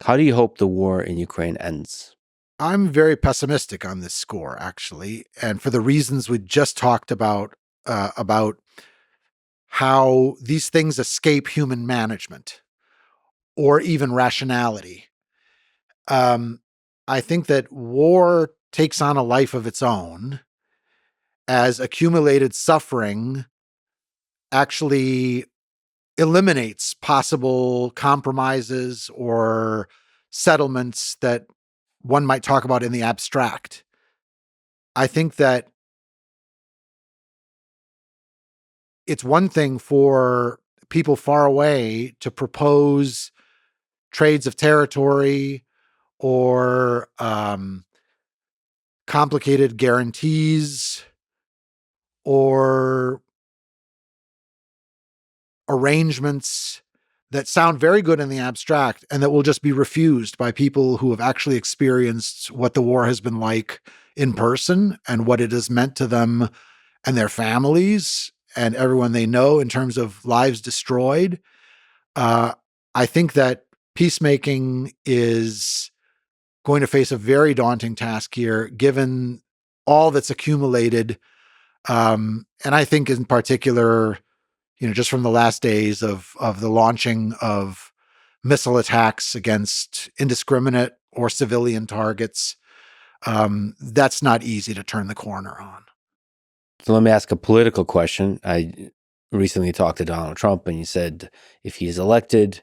How do you hope the war in Ukraine ends? I'm very pessimistic on this score, actually, and for the reasons we just talked about how these things escape human management or even rationality. I think that war takes on a life of its own as accumulated suffering actually eliminates possible compromises or settlements that one might talk about in the abstract. I think that it's one thing for people far away to propose trades of territory or complicated guarantees or arrangements that sound very good in the abstract and that will just be refused by people who have actually experienced what the war has been like in person and what it has meant to them and their families and everyone they know in terms of lives destroyed. I think that peacemaking is going to face a very daunting task here, given all that's accumulated. And I think in particular, just from the last days of the launching of missile attacks against indiscriminate or civilian targets, that's not easy to turn the corner on. So let me ask a political question. I recently talked to Donald Trump, and he said if he is elected,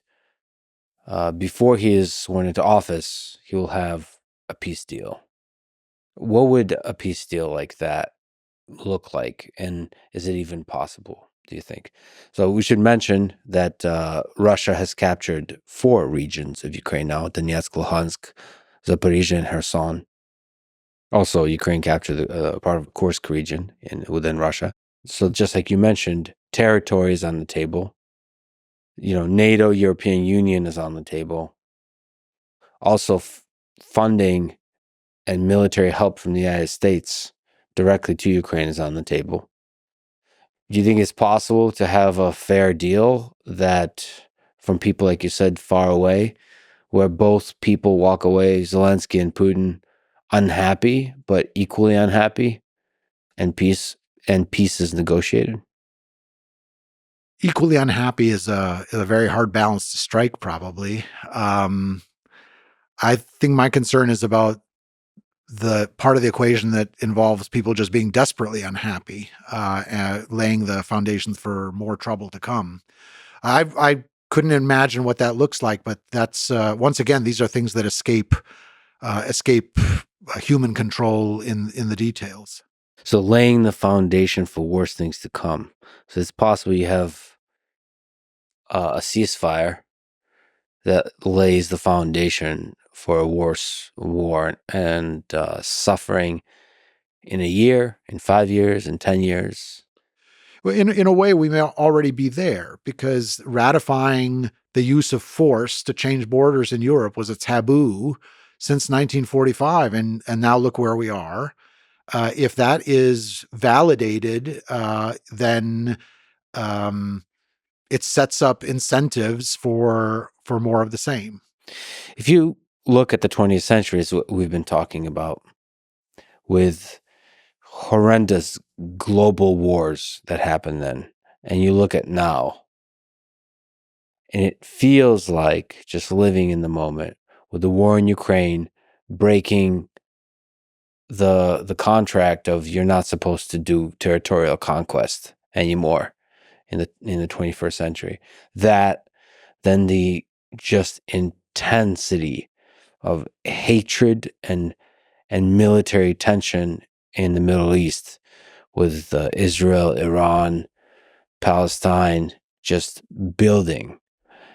before he is sworn into office, he will have a peace deal. What would a peace deal like that look like? And is it even possible, do you think? So we should mention that Russia has captured 4 regions of Ukraine now: Donetsk, Luhansk, Zaporizhia, and Kherson. Also, Ukraine captured a part of Kursk region within Russia. So just like you mentioned, territory is on the table. NATO, European Union is on the table. Also, funding and military help from the United States directly to Ukraine is on the table. Do you think it's possible to have a fair deal that from people, like you said, far away, where both people walk away, Zelensky and Putin, unhappy, but equally unhappy, and peace is negotiated? Equally unhappy is a very hard balance to strike, probably. I think my concern is about the part of the equation that involves people just being desperately unhappy, laying the foundations for more trouble to come. I couldn't imagine what that looks like, but that's once again, these are things that escape human control in the details. So laying the foundation for worse things to come. So it's possible you have a ceasefire that lays the foundation for a worse war and suffering in a year, in 5 years, in 10 years. Well, in a way, we may already be there because ratifying the use of force to change borders in Europe was a taboo since 1945, and now look where we are. If that is validated, then it sets up incentives for more of the same. If you look at the 20th century, is what we've been talking about, with horrendous global wars that happened then, and you look at now, and it feels like just living in the moment with the war in Ukraine breaking the contract of you're not supposed to do territorial conquest anymore in the 21st century. That then the just intensity of hatred and military tension in the Middle East with Israel, Iran, Palestine just building,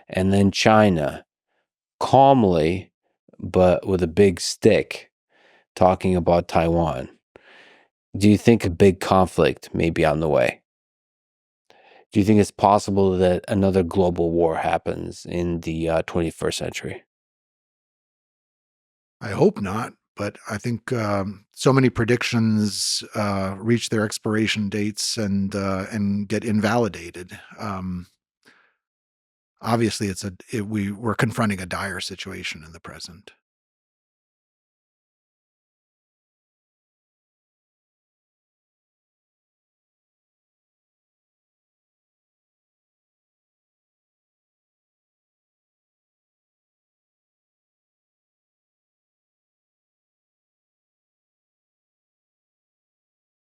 and then China calmly but with a big stick talking about Taiwan. Do you think a big conflict may be on the way? Do you think it's possible that another global war happens in the 21st century? I hope not, but I think so many predictions reach their expiration dates and get invalidated. Obviously, we're confronting a dire situation in the present.